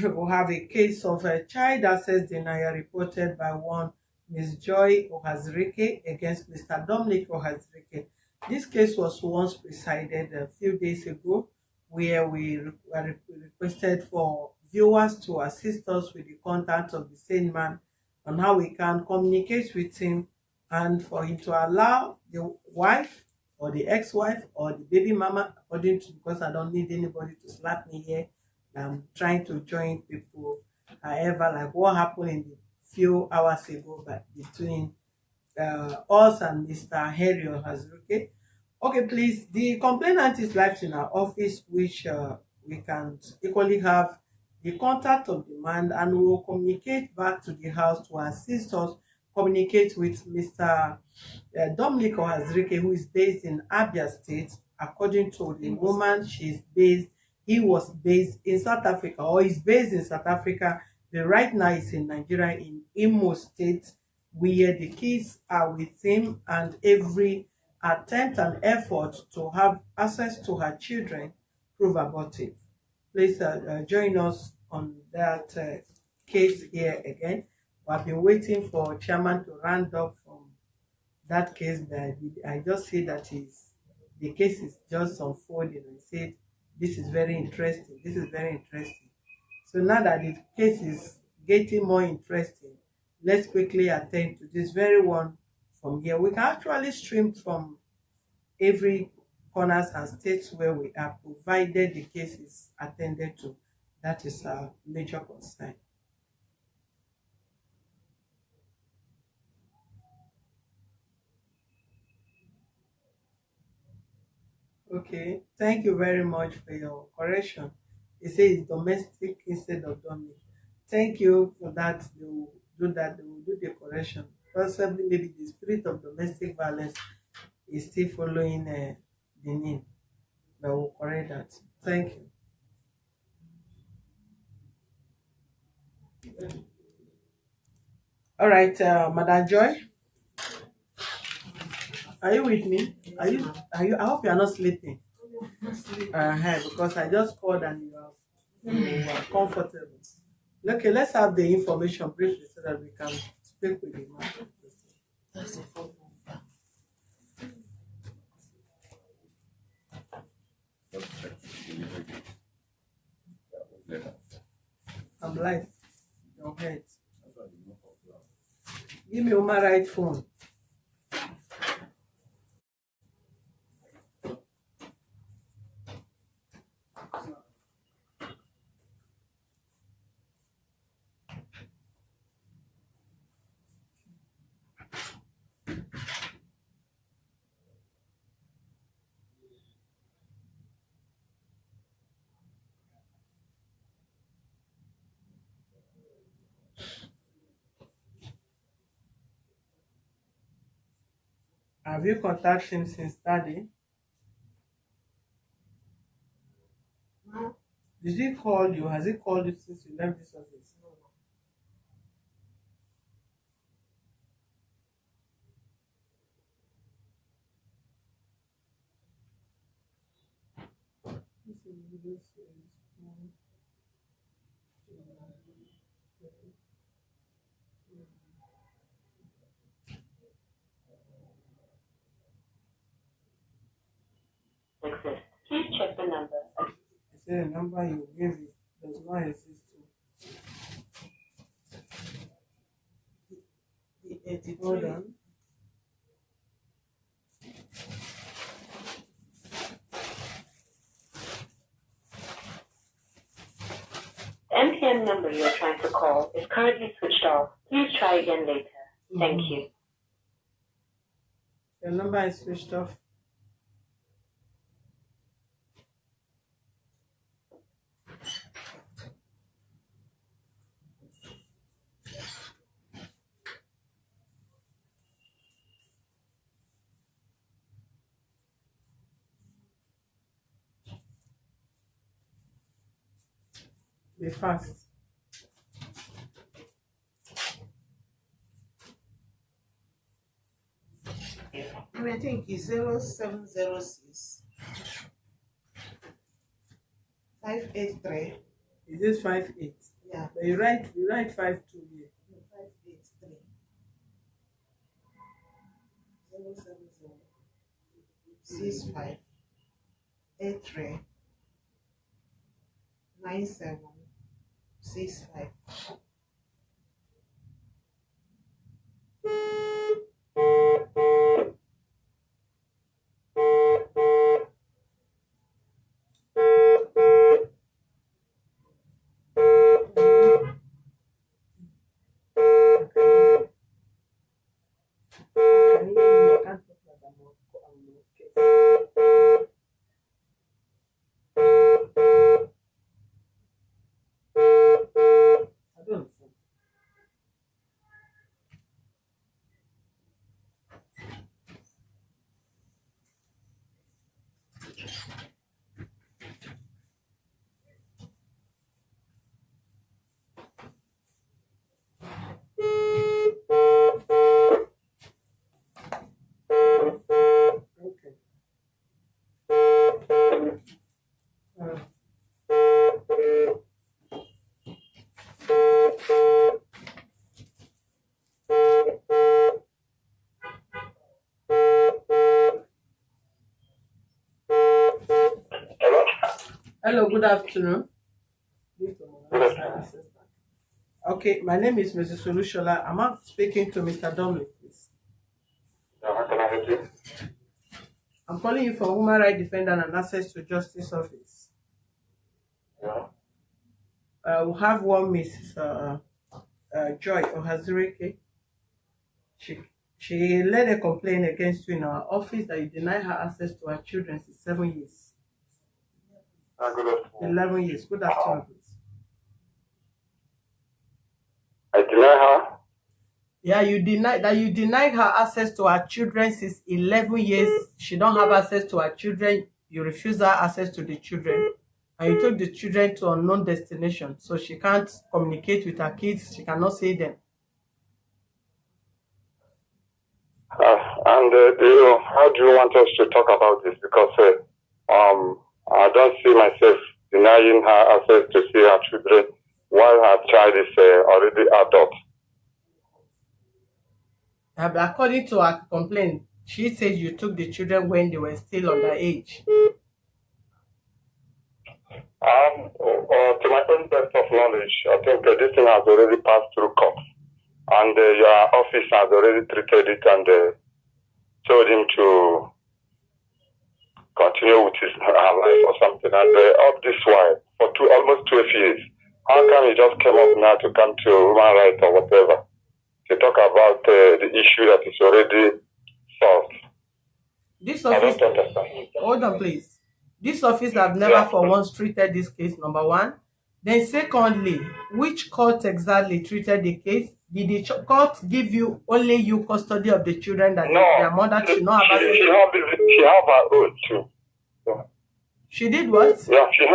We have a case of a child access denial reported by one Ms. Joy Ohazirike against Mr. Dominic Ohazirike. This case was once presided a few days ago, where we requested for viewers to assist us with the contact of the same man on how we can communicate with him, and for him to allow the wife or the ex-wife or the baby mama, according to, because I don't need anybody to slap me here, I'm trying to join people. However, like what happened in the few hours ago, but between us and Mr. Harry Hazuke. Okay, please. The complainant is left in our office, which we can equally have the contact of the man, and we will communicate back to the house to assist us communicate with Mr. Dominic Hazrike, who is based in Abia State. According to the woman, he was based in South Africa, or is based in South Africa, but right now is in Nigeria, in Imo State, where the kids are with him, and every attempt and effort to have access to her children prove abortive. Please join us on that case here again. I've been waiting for chairman to round up from that case, but I just see that the case is just unfolding. I said, this is very interesting. This is very interesting. So now that the case is getting more interesting, let's quickly attend to this very one from here. We can actually stream from every corners and states where we are, provided the case is attended to. That is a major concern. Okay, thank you very much for your correction. It says domestic instead of domestic. Thank you for that. They will do that. They will do the correction. Possibly, maybe the spirit of domestic violence is still following the name. But we'll correct that. Thank you. All right, Madam Joy, are you with me? Are you? I hope you are not sleeping. Because I just called and you are comfortable. Okay, let's have the information briefly so that we can speak with the man. That's a phone number. I'm live. Your head. Give me my right phone. Have you contacted him since that day? Did he call you? Has he called you since you left this office? Exist. Please check the number. He said the number you gave me does not exist. Hold on. The MPN number you are trying to call is currently switched off. Please try again later. Thank you. Your number is switched off. Be fast. I think it's 0706 583 Is this 5'8"? Yeah. But you write 5'2" here. 583 070 65 83 97 65. Can you hear me? I can't talk like I'm okay. I don't understand. Okay. Uh, Hello, good afternoon. Okay, my name is Mrs. Solushola. I'm speaking to Mr. Dominic, please. How can I help you? I'm calling you from Human Rights Defender and Access to Justice Office. Yeah. We have one Miss Joy Ohazurike. She led a complaint against you in our office that you deny her access to her children since 7 years. Good afternoon. 11 years. Good afternoon, please. I deny her. Yeah, you denied her access to her children since 11 years. She don't have access to her children. You refuse her access to the children. And you took the children to unknown destination. So she can't communicate with her kids. She cannot see them. How do you want us to talk about this? Because I don't see myself denying her access to see her children while her child is already adult. But according to her complaint, she says you took the children when they were still underage. To my own best of knowledge, I think this thing has already passed through court. And your office has already treated it and told him to continue with his life or something. And up this while, for almost 12 years, how come he just came up now to come to human rights or whatever to talk about the issue that is already solved? This office, I don't understand. hold on, please. This office have never for once treated this case, number one. Then secondly, which court exactly treated the case? Did the court give you only you custody of the children that their mother should not have access? She have her own too. So. She did what? Yeah, she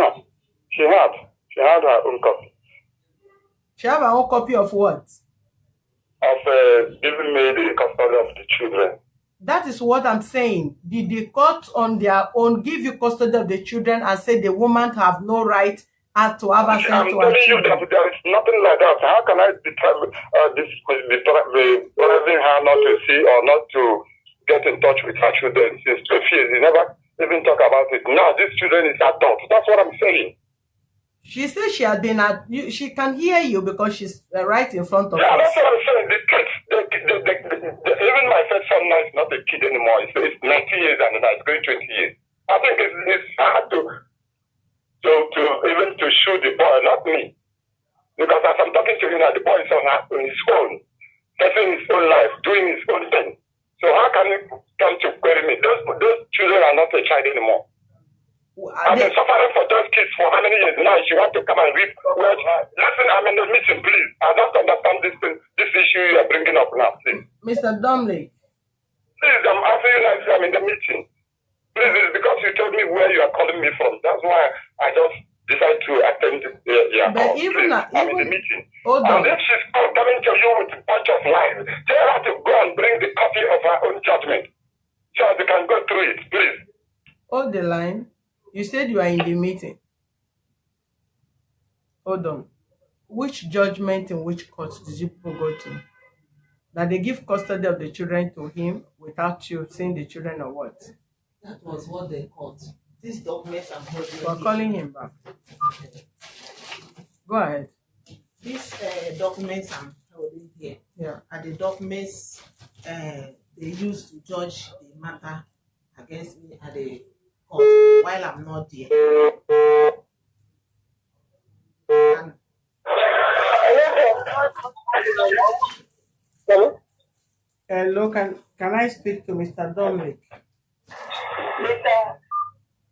had her own copy. She have her own copy of what? Of giving me the custody of the children. That is what I'm saying. Did the court on their own give you custody of the children and say the woman have no right to have access to her children? I'm telling you that there is nothing like that. How can I depriving her not to see or not to get in touch with her children since 12 years? You never even talk about it. Now this children is adult. That's what I'm saying. She says she has been at you. She can hear you because she's right in front of us. That's what I'm saying. Even my first son now is not a kid anymore. It's 19 years and now it's going 20 years. I think it's hard to even to shoot the boy, not me. Because as I'm talking to you now, the boy is on his own, facing his own life, doing his own thing. So how can you come to query me? Those children are not a child anymore. I've been suffering for those kids for how many years now? She want to come and read. Well, listen, I'm in the meeting, please. I don't understand this issue you are bringing up now, please. Mr. Dominic. Please, I'm asking you now, I'm in the meeting. Please, it's because you told me where you are calling me from. That's why I just decided to attend your call. Please, I'm in the meeting. And if she's coming to you with a bunch of lies, tell her to go and bring the copy of her own judgment so they can go through it, please. Hold the line. You said you are in the meeting. Hold on. Which judgment in which court did you people go to? That they give custody of the children to him without you seeing the children or what? That was what they called. These documents I'm holding. We're calling him back. Go ahead. These documents I'm holding here Yeah. are the documents they used to judge the matter against me at the court while I'm not there. And Hello, can I speak to Mr. Dominic?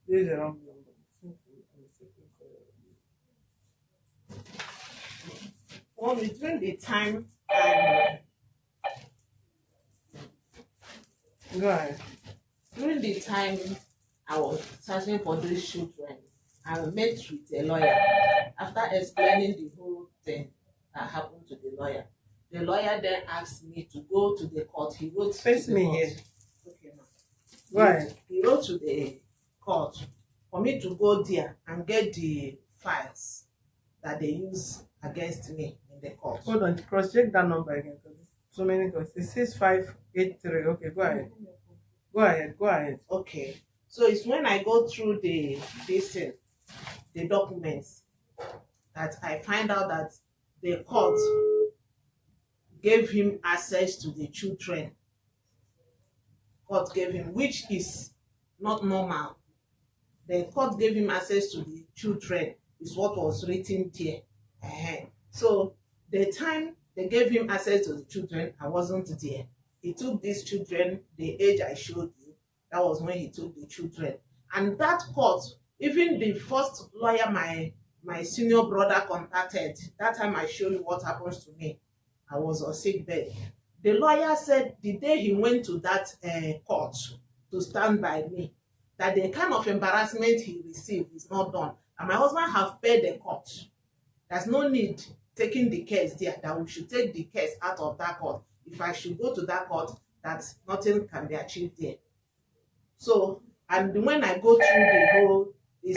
This is the wrong number. well, between the time Go ahead. during the time I was searching for these children, I met with a lawyer. After explaining the whole thing that happened to the lawyer then asked me to go to the court. He wrote Face to the me court. here. Okay, ma'am. Go ahead. He wrote to the court for me to go there and get the files that they use against me in the court. Hold on, cross check that number again. So many calls. It's 6583. Okay, go ahead. Go ahead. Go ahead. Okay. So it's when I go through the documents that I find out that the court gave him access to the children. Court gave him, which is not normal. The court gave him access to the children is what was written there. So the time they gave him access to the children, I wasn't there. He took these children, the age I showed you, that was when he took the children. And that court, even the first lawyer my senior brother contacted, that time I showed you what happens to me. I was on sick bed. The lawyer said the day he went to that court to stand by me, that the kind of embarrassment he received is not done. And my husband have paid the court. There's no need taking the case there, that we should take the case out of that court. If I should go to that court, that nothing can be achieved there. So, and when I go through the whole thing,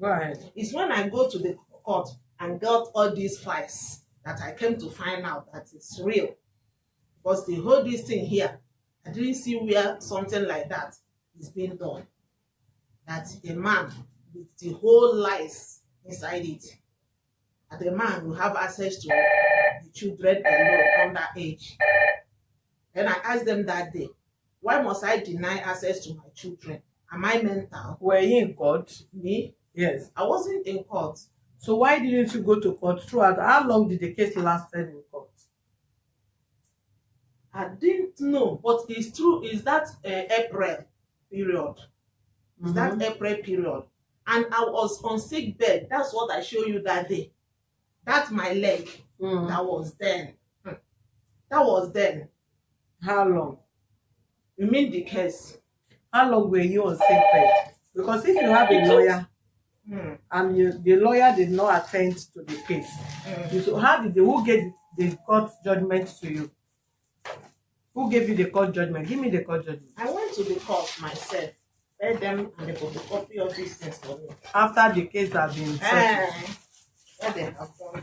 Go ahead. it's when I go to the court and got all these files that I came to find out that it's real. Because the whole this thing here, I didn't see where something like that is being done. That a man with the whole lies inside it, and the man will have access to the children alone under age. Then I asked them that day, why must I deny access to my children? Am I mental? Were you in court? Me? Yes. I wasn't in court. So why didn't you go to court throughout? How long did the case lasted in court? I didn't know, but it's true. Is that April period? Is that April period? And I was on sick bed. That's what I showed you that day. That's my leg. That was then. That was then. How long? You mean the case? How long were you on sick bed? Because if you have a lawyer and the lawyer did not attend to the case, so how did who gave the court judgment to you? Who gave you the court judgment? Give me the court judgment. I went to the court myself. Read them and they photocopy of these things for me. After the case had been settled.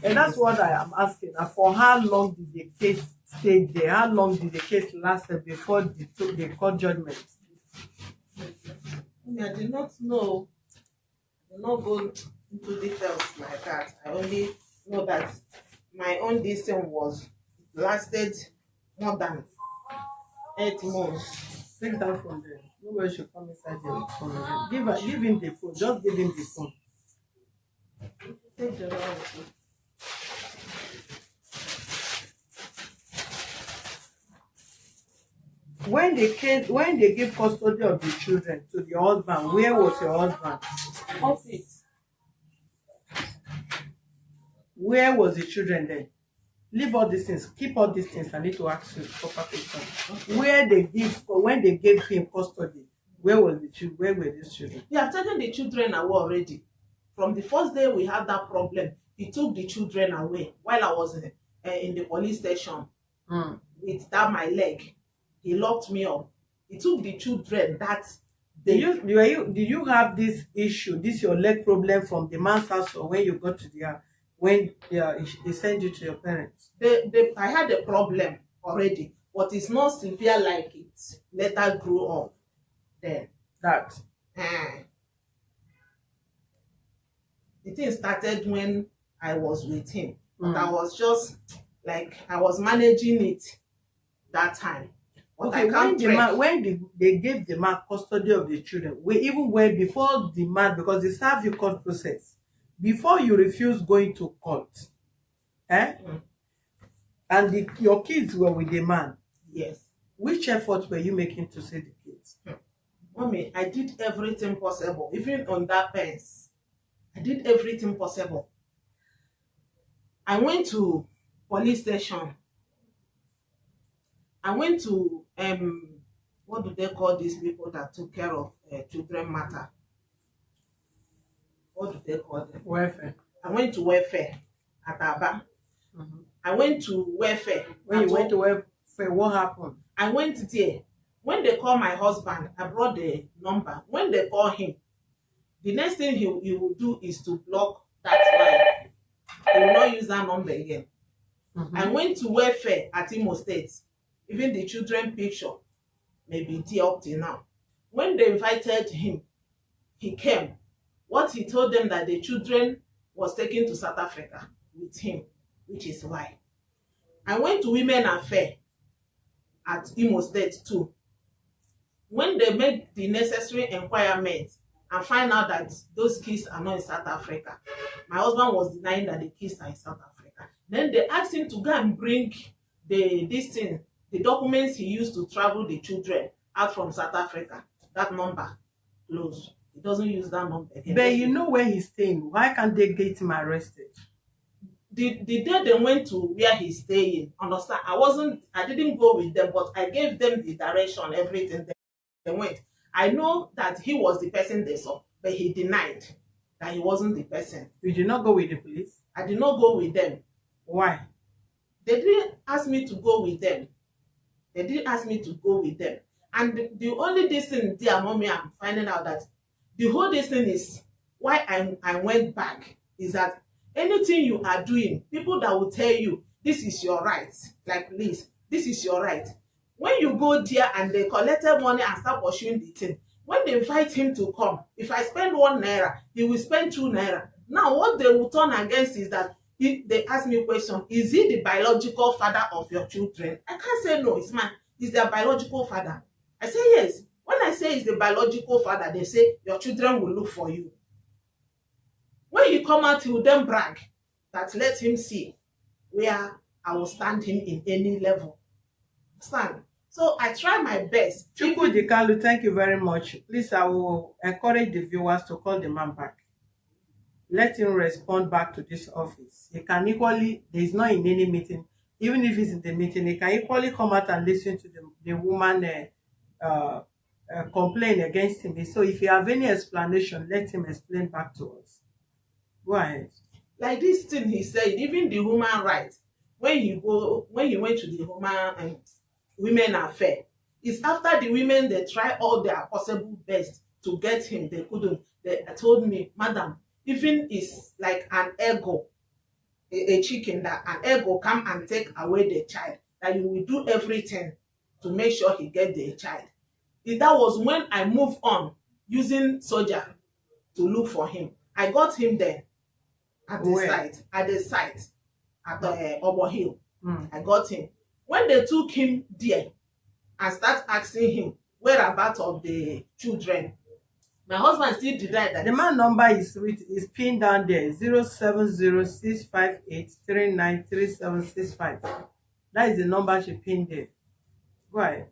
And that's what I am asking. For how long did the case stay there? How long did the case last before they took the court judgment? I did not know. I did not go into details like that. I only know that my own distance was lasted more than 8 months. Take that from there. Nobody should come inside the phone. Give him the phone. Just give him the phone. Take the right. When they gave custody of the children to the husband, where was your husband? Office. Where was the children then? Leave all these things. Keep all these things. I need to ask you proper question. When they gave him custody, where were these children? He have taken the children away already. From the first day we had that problem, he took the children away while I was in the police station with that my leg. He locked me up. He took the children that Did you have this issue, this your leg problem from the man's house, or when you got to the when he sent you to your parents? I had a problem already, but it's not severe like it later grew up. Then That the thing started when I was with him, but I was just like I was managing it that time. But okay, when they gave the man custody of the children, we even went before the man, because they serve you court process before you refuse going to court, and your kids were with the man. Yes. Which effort were you making to save the kids? Mommy, I did everything possible, even on that fence. I did everything possible. I went to police station. I went to what do they call these people that took care of children matter? What do they call them? Welfare. I went to welfare at Aba. I went to welfare. When you went to welfare, what happened? I went there. When they call my husband, I brought the number. When they call him, the next thing he will do is to block that line. He will not use that number again. I went to welfare at Imo State. Even the children picture may be there up till now. When they invited him, he came. What he told them that the children was taken to South Africa with him, which is why. I went to Women Affairs at Imo State too. When they made the necessary inquirements and find out that those kids are not in South Africa, my husband was denying that the kids are in South Africa. Then they asked him to go and bring the documents he used to travel the children out from South Africa. That number closed. He doesn't use that number again. But you know where he's staying. Why can't they get him arrested? The day they went to where he's staying, understand, I didn't go with them, but I gave them the direction, everything. They went. I know that he was the person they saw, but he denied that he wasn't the person. You did not go with the police? I did not go with them. Why? They didn't ask me to go with them. They didn't ask me to go with them. And the only thing there, Mommy, I'm finding out that the whole thing is why I went back is that anything you are doing, people that will tell you this is your right, like police, this is your right. When you go there and they collected money and start pursuing the thing, when they invite him to come, if I spend 1 naira, he will spend 2 naira. Now what they will turn against is that they ask me a question, is he the biological father of your children? I can't say no, he's their biological father. I say yes. When I say he's the biological father, they say your children will look for you. When he come out, he will then brag that let him see where I will stand him in any level. Stand. So I try my best. Chukwu Dikalu, thank you very much. Please, I will encourage the viewers to call the man back. Let him respond back to this office. He can equally, he's not in any meeting. Even if he's in the meeting, he can equally come out and listen to the woman complain against him. So if you have any explanation, let him explain back to us. Go ahead. Like this thing he said, even the human rights, when he went to the Women Affairs, it's after the women they try all their possible best to get him. They couldn't. They told me, madam, even it's like an ego, a chicken that an ego come and take away the child, that you will do everything to make sure he get the child. That was when I moved on using soldier to look for him. I got him there at the site at Obo Hill. I got him. When they took him there and start asking him whereabouts of the children, my husband still denied that. The man number is pinned down there, 070658393765. That is the number she pinned there. Go ahead.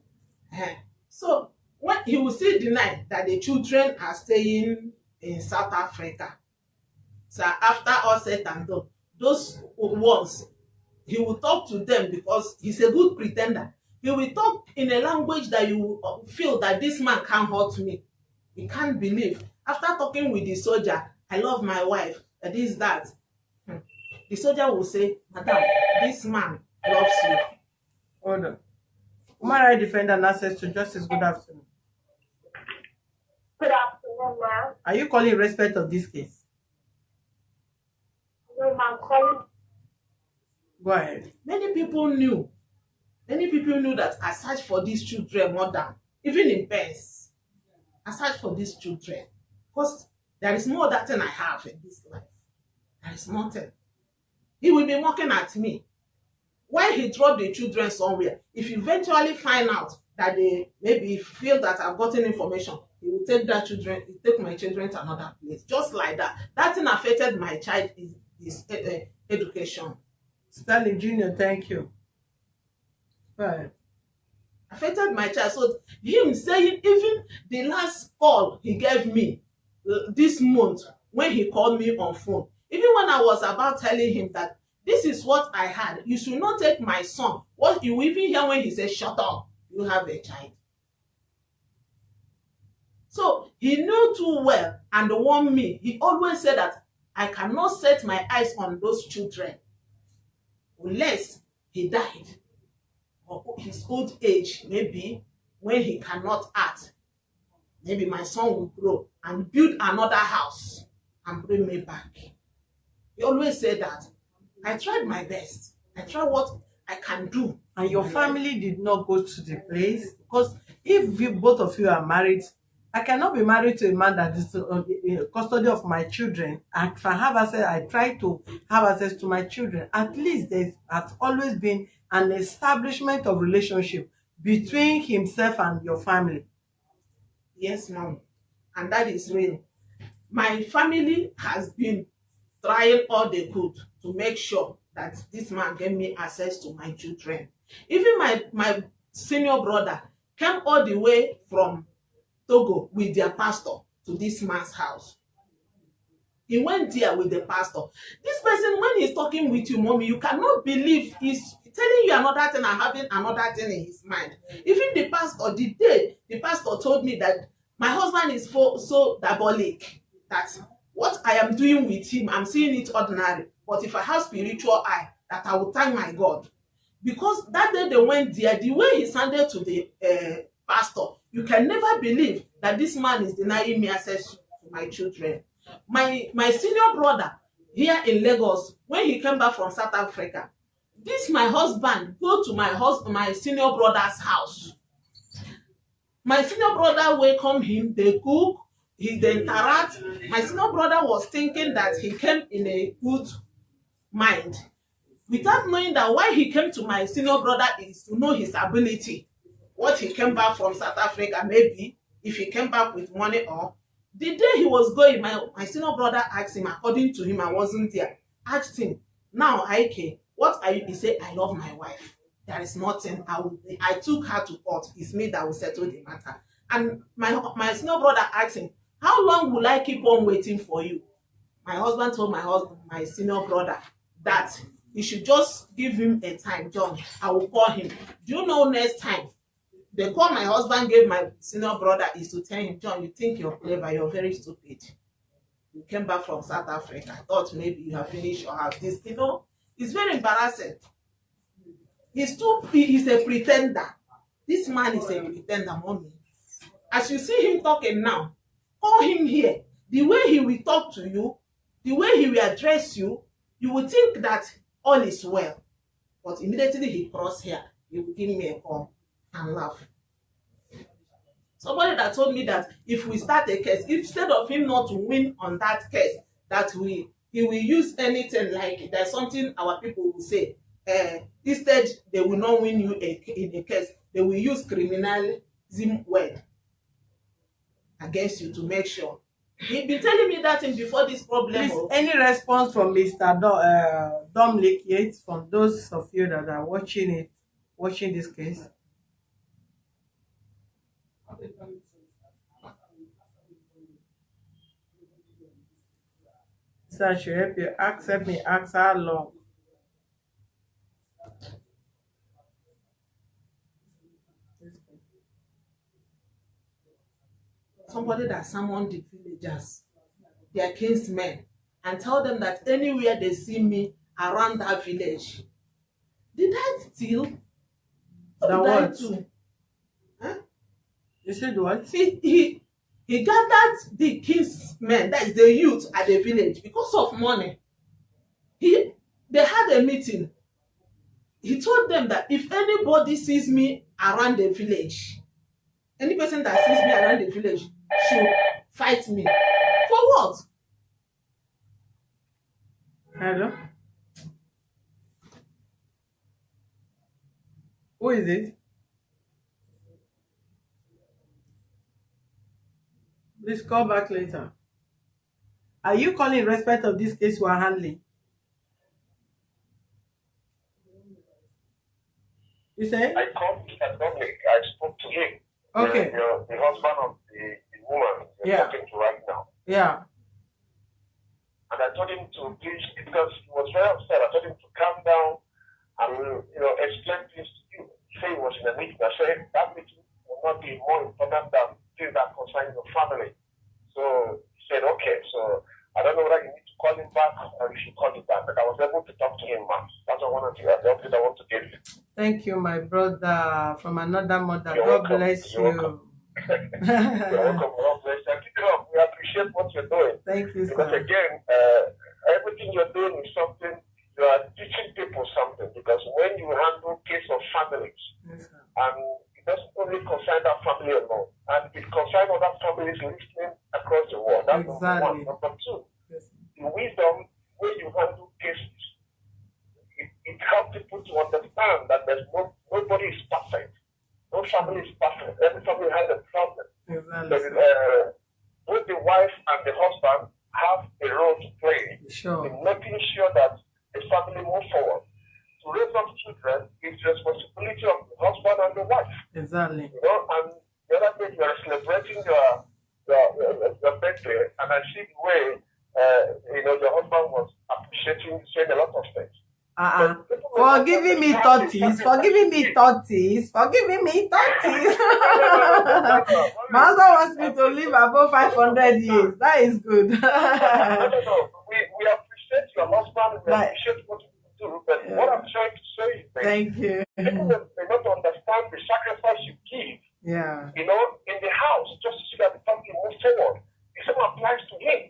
So when he will still deny that the children are staying in South Africa. So after all said and done, those ones, he will talk to them because he's a good pretender. He will talk in a language that you will feel that this man can't hurt me. He can't believe. After talking with the soldier, I love my wife, this, that. The soldier will say, madam, this man loves you. Hold on. Human rights defender and access to justice, good afternoon. Good afternoon, ma'am. Are you calling in respect of this case? No, ma'am, calling. Go ahead. Many people knew that I searched for these children more than even in pens. I searched for these children because there is no other thing I have in this life. There is nothing. He will be mocking at me. Why he dropped the children somewhere? If you eventually find out that they maybe feel that I've gotten information, he will take my children to another place. Just like that. That thing affected my child is education. Stanley Jr., thank you. Right. Affected my child. So him saying, even the last call he gave me this month when he called me on phone, even when I was about telling him that this is what I had, you should not take my son. What you even hear when he says, shut up, you have a child. So he knew too well and warned me. He always said that I cannot set my eyes on those children unless he died or his old age, maybe when he cannot act. Maybe my son will grow and build another house and bring me back. He always said that. I tried my best. I tried what I can do. And your family did not go to the place? Because if both of you are married, I cannot be married to a man that is in custody of my children. And if I have access, I try to have access to my children. At least there has always been an establishment of relationship between himself and your family. Yes, ma'am. And that is real. My family has been trying all they could to make sure that this man gave me access to my children. Even my senior brother came all the way from Togo with their pastor to this man's house. He went there with the pastor. This person, when he's talking with you, mommy, you cannot believe he's telling you another thing and having another thing in his mind. Even the pastor, the day the pastor told me that my husband is so diabolic that what I am doing with him, I'm seeing it ordinary. But if I have spiritual eye, that I will thank my God. Because that day they went there, the way he sounded to the pastor, you can never believe that this man is denying me access to my children. My senior brother here in Lagos, when he came back from South Africa, this my husband go to my senior brother's house. My senior brother welcome him, they cook, they interact. My senior brother was thinking that he came in a good mind, without knowing that why he came to my senior brother is to know his ability. What he came back from South Africa, maybe if he came back with money, or the day he was going, my senior brother asked him, according to him, I wasn't there, asked him, now Ike, what are you? He said, I love my wife. There is nothing. I took her to court. It's me that will settle the matter. And my senior brother asked him, how long will I keep on waiting for you? My husband told my senior brother that he should just give him a time. John, I will call him. Do you know next time? The call my husband gave my senior brother is to tell him, John, you think you're clever, you're very stupid. You came back from South Africa, thought maybe you have finished your house. This, it's very embarrassing. He's a pretender. This man is a pretender, mommy. As you see him talking now, call him here. The way he will talk to you, the way he will address you, you will think that all is well. But immediately he cross here, he will give me a call and laugh. Somebody that told me that if we start a case, instead of him not to win on that case, that he will use anything, like there's something our people will say, instead they will not win you in a case, they will use criminalism word against you to make sure. He'd been telling me that in before this problem. Please, any response from Mr. Dominic Yates, from those of you that are watching this case? So I should help you. Help me ask how long. Somebody that summoned the villagers, their kinsmen, and tell them that anywhere they see me around that village, did I steal? That What did I what? do? Huh? You said what? He He gathered the king's men, that is the youth at the village, because of money. They had a meeting. He told them that if anybody sees me around the village, any person that sees me around the village should fight me. For what? Hello? Who is it? Please call back later. Are you calling in respect of this case we are handling? You say? I called Mr. Dominic. I spoke to him. Okay. The husband of the woman you're Yeah. talking to right now. Yeah. And I told him to please, because he was very upset. I told him to calm down and explain things to you. He said he was in a meeting. I said that meeting will not be more important than things that concern your family. So he said, okay. So I don't know whether you need to call him back or you should call him back. But I was able to talk to him, man. That's what I wanted to. The update I want to give you. Thank you, my brother from another mother. You're God welcome. bless You're you. You're welcome. God bless you. Keep it up. We appreciate what you're doing. Thank you, Because sir. again, everything you're doing is something, you are teaching people something. Because when you handle case of families, Yes, sir. and it doesn't only concern that family alone, and it concerns other families listening across the world. That's number one. Exactly. Number two, Yes, sir. the wisdom when you handle cases, it helps people to understand that nobody is perfect. No family is perfect. Every family has a problem. Exactly. So, both the wife and the husband have a role to play Sure. in making sure that the family moves forward. To raise up children is the responsibility of the husband and the wife. Exactly. And the other day you are celebrating your birthday, and I see the way your husband was appreciating, saying a lot of things. For giving me 30s, for giving me 30s, for giving me 30s. My husband wants me to live above 500 years. That is good. No. We appreciate your husband, we appreciate what you do, but what I'm trying to say is that Thank you. people may not understand the sacrifice you give, Yeah. in the house, just to see that the family moves forward. The same applies to him.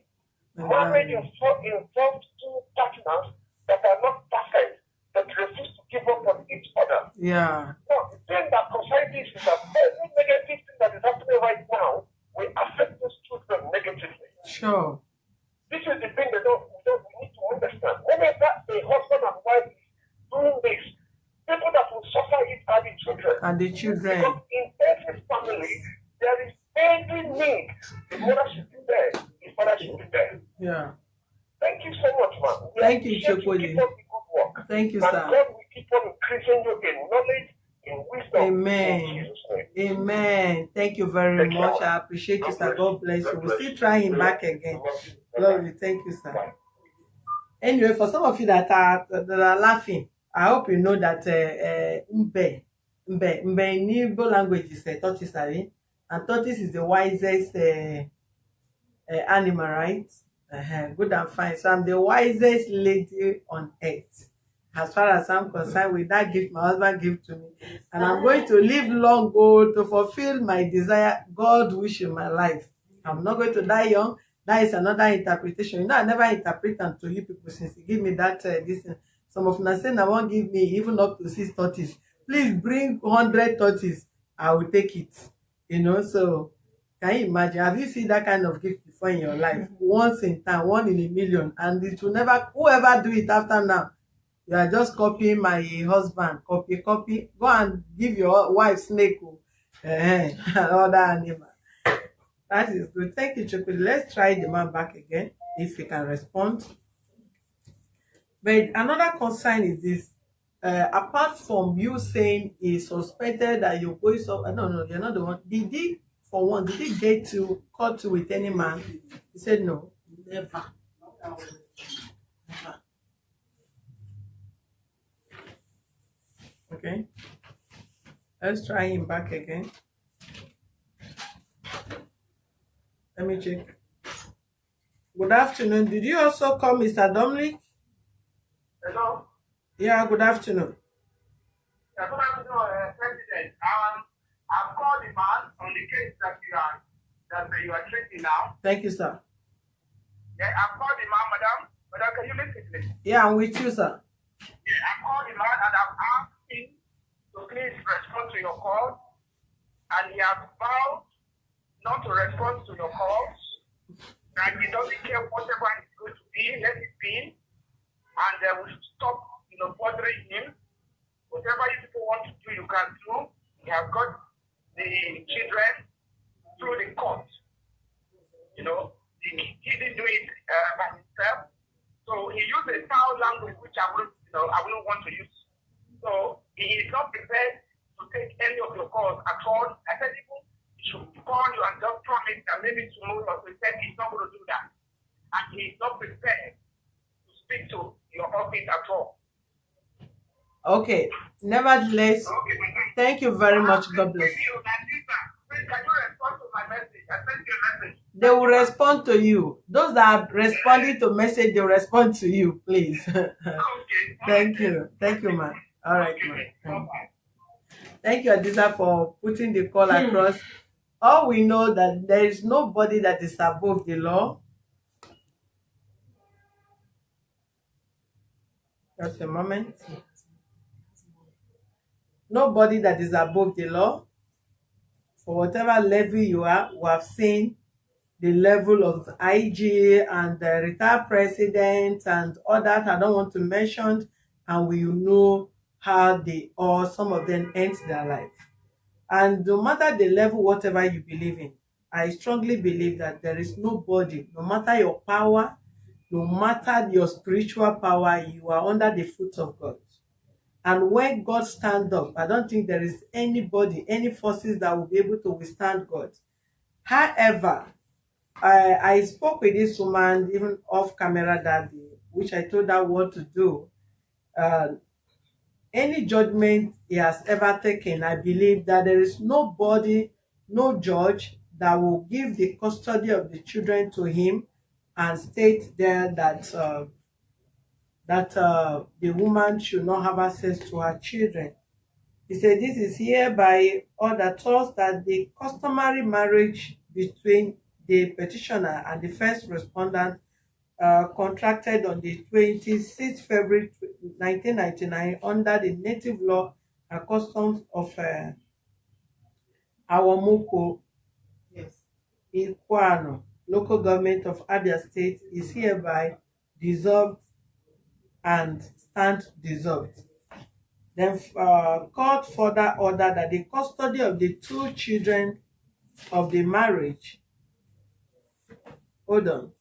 Marriage involves two partners that are not perfect, but refuse to give up on each other. Yeah. No, the thing that society is that every negative thing that is happening right now will affect those children negatively. Sure. This is the thing that we need to understand. Whenever a husband and wife is doing this, people that will suffer it are the children. And the children. Because in every family, there is every need. The mother should be there, the father should be there. Yeah. Thank you so much, man. Thank you, Chokoli. Keep up the good work. Thank you, and sir. God will keep on increasing you in knowledge, in wisdom. Amen. In Jesus' name. Amen. Thank you very much. I appreciate you, sir. God bless you. We'll still try him back again. Glory. Thank you, sir. Anyway, for some of you that are laughing, I hope you know that Mbe in Igbo language is tortoise, and tortoise is the wisest animal, right? Good and fine. So I'm the wisest lady on earth. As far as I'm concerned, with that gift my husband gave to me. And I'm going to live long to fulfill my desire God wish in my life. I'm not going to die young. That is another interpretation. I never interpret unto you people since you give me that this. Some of them say I won't give me even up to 6 30s. Please bring 100 30s. I will take it. So can you imagine? Have you seen that kind of gift before in your life? Once in time, 1 in a million, and it will never, whoever do it after now, you are just copying my husband. Copy. Go and give your wife snake and other animal. That is good. Thank you, Chukwu. Let's try the man back again if he can respond. But another concern is this. Apart from you saying he suspected that you're going so, no, you're not the one. Did he get to caught with any man? He said no. Never. Okay. Let's try him back again. Let me check. Good afternoon. Did you also call Mr. Dominic? Hello? Yeah, good afternoon. Yeah, good afternoon, President. I've called the man on the case that that you are treating now. Thank you, sir. Yeah, I called the man, madam. Madam, can you listen to me? Yeah, I'm with you, sir. Yeah, I called the man and I've asked him to please respond to your call. And he has vowed not to respond to your calls. That he doesn't care whatever it's going to be, let it be. And we should stop, bothering him. Whatever you people want to do, you can do. He has got the children through the court. He didn't do it by himself. So he used a foul language which I wouldn't want to use. So he is not prepared to take any of your calls at all. I said even he should call you and just promise that maybe tomorrow he said he's not going to do that. And he is not prepared to speak to your office at all. Okay. Nevertheless, thank you very much. God bless. Please, can you respond to my message? I sent you a message. They will respond to you. Those that are responding to message, they will respond to you, please. Okay. Thank you. Thank you, ma'am. All right, ma'am. Thank you, Adisa, for putting the call across. All we know that there is nobody that is above the law. Just a moment. Nobody that is above the law. For whatever level you are, we have seen the level of IG and the retired president and others I don't want to mention, and we know how they or some of them end their life. And no matter the level, whatever you believe in, I strongly believe that there is nobody, no matter your power, no matter your spiritual power, you are under the foot of God. And when God stands up, I don't think there is anybody, any forces that will be able to withstand God. However, I spoke with this woman even off camera that day, which I told her what to do. Any judgment he has ever taken, I believe that there is nobody, no judge that will give the custody of the children to him and state there that the woman should not have access to her children. He said this is hereby order thus that the customary marriage between the petitioner and the first respondent contracted on the 26th February 1999 under the native law and customs of Awamoko, Yes. Ikwano, local government of Abia State is hereby dissolved and stand dissolved. Then court further order that the custody of the two children of the marriage. Hold on.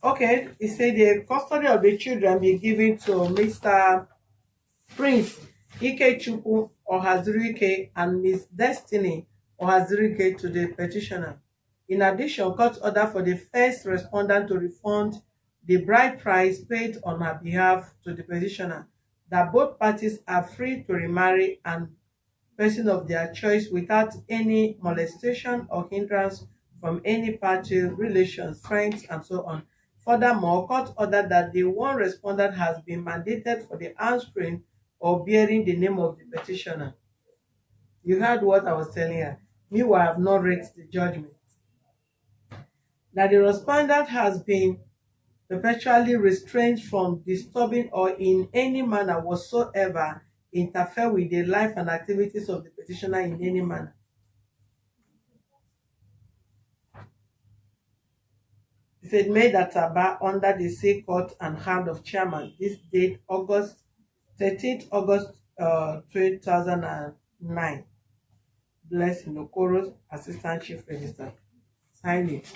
Okay, he said the custody of the children be given to Mr. Prince Ikechukwu Ohazirike and Miss Destiny Ohazirike to the petitioner. In addition, court order for the first respondent to refund the bride price paid on her behalf to the petitioner, that both parties are free to remarry and person of their choice without any molestation or hindrance from any party, relations, friends, and so on. Furthermore, court ordered that the one respondent has been mandated for the answering or bearing the name of the petitioner. You heard what I was telling her. Meanwhile, I have not read the judgment. That the respondent has been perpetually restrained from disturbing or in any manner whatsoever interfere with the life and activities of the petitioner in any manner. It said made at Aba under the Sea Court and hand of chairman. This date August 13th August 2009. Bless Nokoro's Assistant Chief Registrar. Sign it.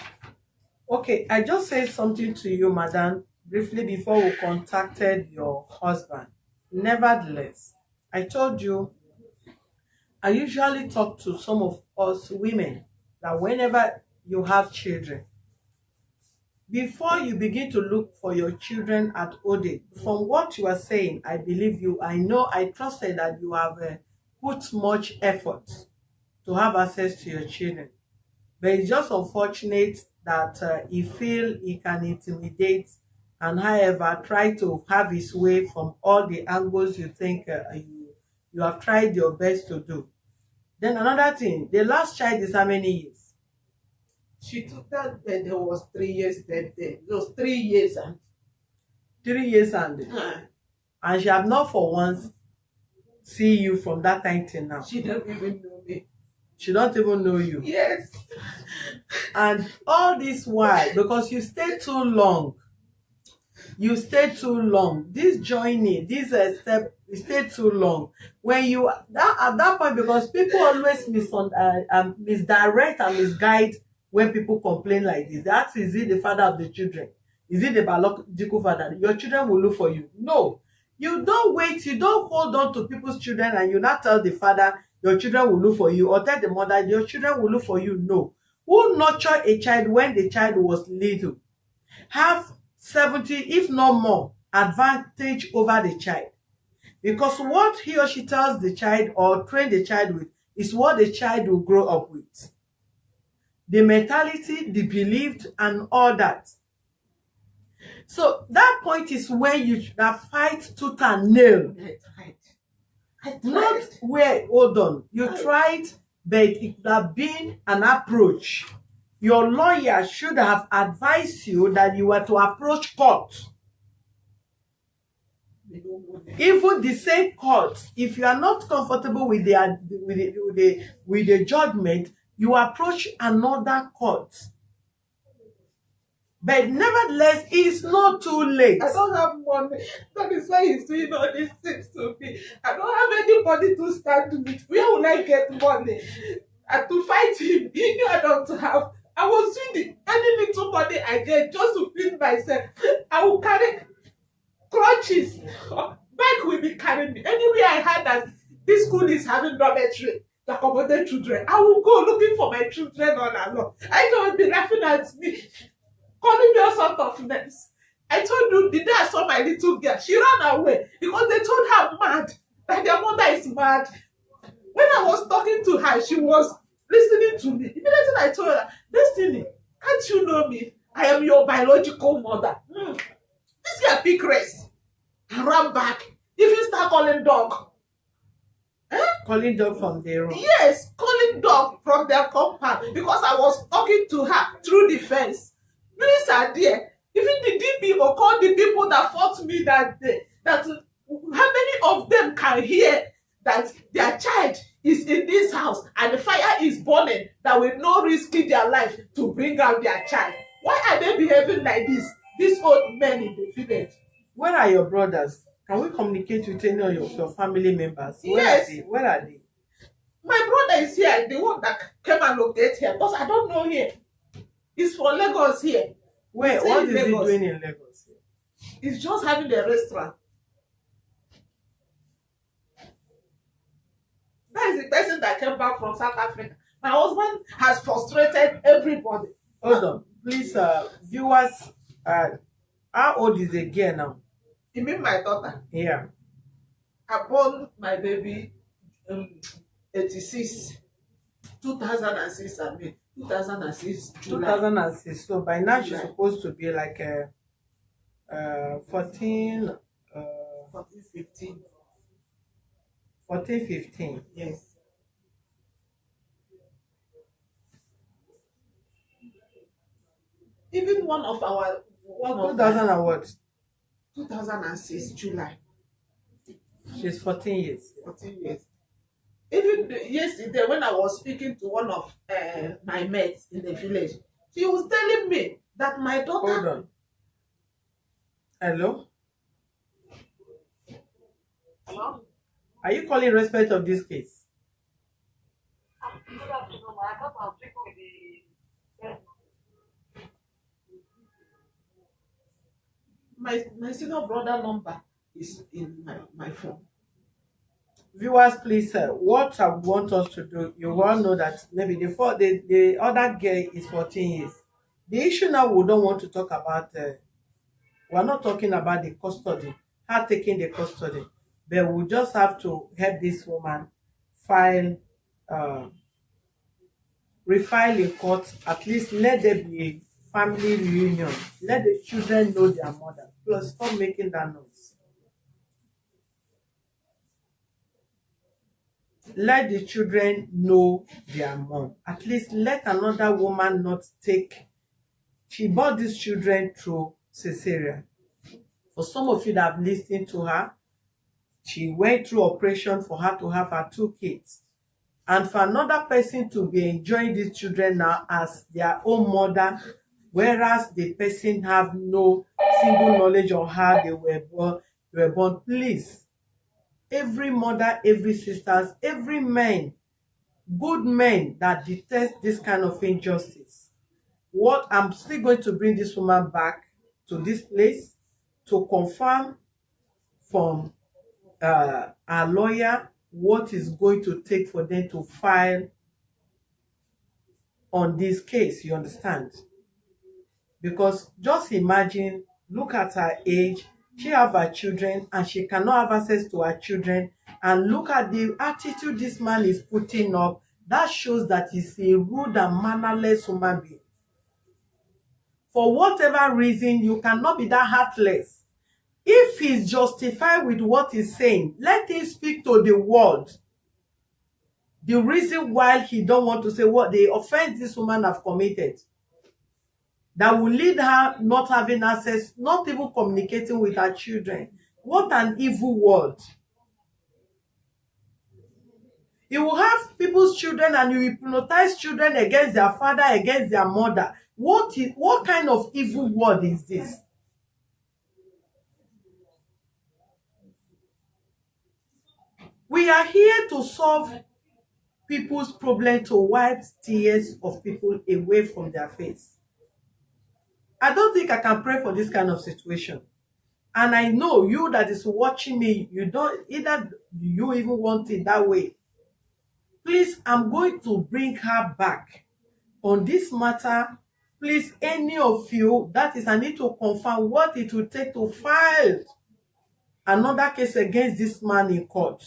Okay, I just said something to you, madam, briefly before we contacted your husband. Nevertheless, I told you, I usually talk to some of us women that whenever you have children, before you begin to look for your children at old age, from what you are saying, I believe you, I know, I trusted that you have put much effort to have access to your children. But it's just unfortunate that he feel he can intimidate and however try to have his way from all the angles you think you have tried your best to do. Then another thing, the last child is how many years? She took that bed. There was 3 years bed there. It was 3 years and 3 years and she have not for once see you from that time till now. she don't even know me. She don't even know you. Yes. And all this while, because you stay too long, this journey, this step, you stay too long. When you at that point, because people always misdirect and misguide when people complain like this. That is it the father of the children? Is it the biological father? Your children will look for you. No, you don't wait. You don't hold on to people's children and you not tell the father your children will look for you, or tell the mother your children will look for you. No. Who nurture a child when the child was little have 70, if not more, advantage over the child, because what he or she tells the child or train the child with is what the child will grow up with. The mentality, the belief, and all that. So that point is when you fight tooth and nail. I tried. Not where, hold on, you tried, but it would have been an approach. Your lawyer should have advised you that you were to approach court. Even the same court, if you are not comfortable with the judgment, you approach another court. But nevertheless, it's not too late. I don't have money. That is why he's doing all these things to me. I don't have anybody to stand with. Where will I get money? And to fight him, he knew I don't have. I was doing any little money I get just to feed myself. I will carry crutches. Bike will be carrying me. Anywhere I heard that this school is having dormitory to accommodate children, I will go looking for my children all along. I don't be laughing at me, calling me all sort of names. I told you the day I saw my little girl, she ran away because they told her mad, that their mother is mad. When I was talking to her, she was listening to me. Immediately I told her, Destiny, can't you know me? I am your biological mother. This girl pick race and ran back. If you start calling dog. Calling dog from their room. Yes, calling dog from their compound because I was talking to her through the fence. Police are there. Even the DPO called the people that fought me that day. That how many of them can hear that their child is in this house and the fire is burning, that will not risk their life to bring out their child? Why are they behaving like this? These old men in the village. Where are your brothers? Can we communicate with any of your family members? Yes. Where are they? My brother is here, the one that came and located here, because I don't know here. He's from Lagos here. Where? What is he doing in Lagos? He's just having a restaurant. That is the person that came back from South Africa. My husband has frustrated everybody. Hold on. Please, viewers, how old is the girl now? You mean my daughter? Yeah. I born my baby 86. 2006, I mean. 2006, July. 2006. So by now she's supposed to be like 14, 14, 15. 14, 15. Yes. Even one of 2000 and what? 2006, July. She's 14 years. 14 years. Even yesterday, when I was speaking to one of my mates in the village, she was telling me that my daughter. Hold on. Hello? Hello? Are you calling in respect of this case? Good afternoon. I thought I was speaking with the My senior brother number is in my phone. Viewers, please, what I want us to do, you all know that maybe the other girl is 14 years. The issue now we don't want to talk about, we're not talking about the custody, her taking the custody, but we just have to help this woman file, refile in court. At least let there be a family reunion. Let the children know their mother. Plus, stop making that noise. Let the children know their mom. At least let another woman not take. She brought these children through cesarean. For some of you that have listened to her, she went through operation for her to have her 2 kids. And for another person to be enjoying these children now as their own mother, whereas the person have no single knowledge of how they were born. Please, every mother, every sisters, every man, good men that detest this kind of injustice. What I'm still going to bring this woman back to this place to confirm from our lawyer what is going to take for them to file on this case, you understand? Because just imagine, look at her age, she have her children and she cannot have access to her children, and look at the attitude this man is putting up. That shows that he's a rude and mannerless human being. For whatever reason, you cannot be that heartless. If he's justified with what he's saying, let him speak to the world. The reason why he don't want to say what the offense this woman have committed that will lead her not having access, not even communicating with her children. What an evil world. You will have people's children and you will hypnotize children against their father, against their mother. What kind of evil world is this? We are here to solve people's problem, to wipe tears of people away from their face. I don't think I can pray for this kind of situation. And I know you that is watching me, you don't either, you even want it that way. Please, I'm going to bring her back on this matter. Please, any of you, that is, I need to confirm what it will take to file another case against this man in court.